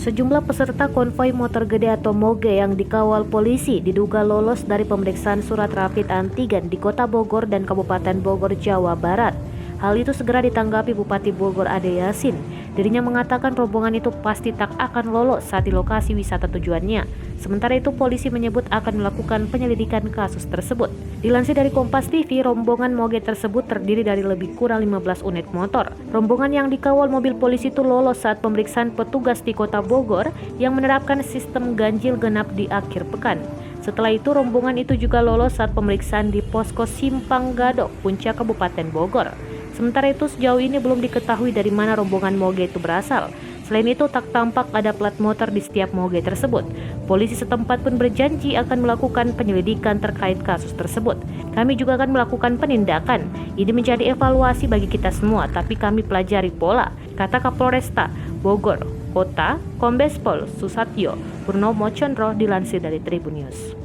Sejumlah peserta konvoi motor gede atau moge yang dikawal polisi diduga lolos dari pemeriksaan surat rapid antigen di Kota Bogor dan Kabupaten Bogor, Jawa Barat. Hal itu segera ditanggapi Bupati Bogor Ade Yasin. Dirinya mengatakan rombongan itu pasti tak akan lolos saat di lokasi wisata tujuannya. Sementara itu polisi menyebut akan melakukan penyelidikan kasus tersebut. Dilansir dari Kompas TV, rombongan moge tersebut terdiri dari lebih kurang 15 unit motor. Rombongan yang dikawal mobil polisi itu lolos saat pemeriksaan petugas di Kota Bogor yang menerapkan sistem ganjil genap di akhir pekan. Setelah itu rombongan itu juga lolos saat pemeriksaan di Posko Simpang Gadok, Puncak Kabupaten Bogor. Sementara itu sejauh ini belum diketahui dari mana rombongan moge itu berasal. Selain itu tak tampak ada plat motor di setiap moge tersebut. Polisi setempat pun berjanji akan melakukan penyelidikan terkait kasus tersebut. Kami juga akan melakukan penindakan. Ini menjadi evaluasi bagi kita semua, tapi kami pelajari pola, kata Kapolresta Bogor Kota Kombes Pol Susatyo Purnomo Condro dilansir dari Tribun News.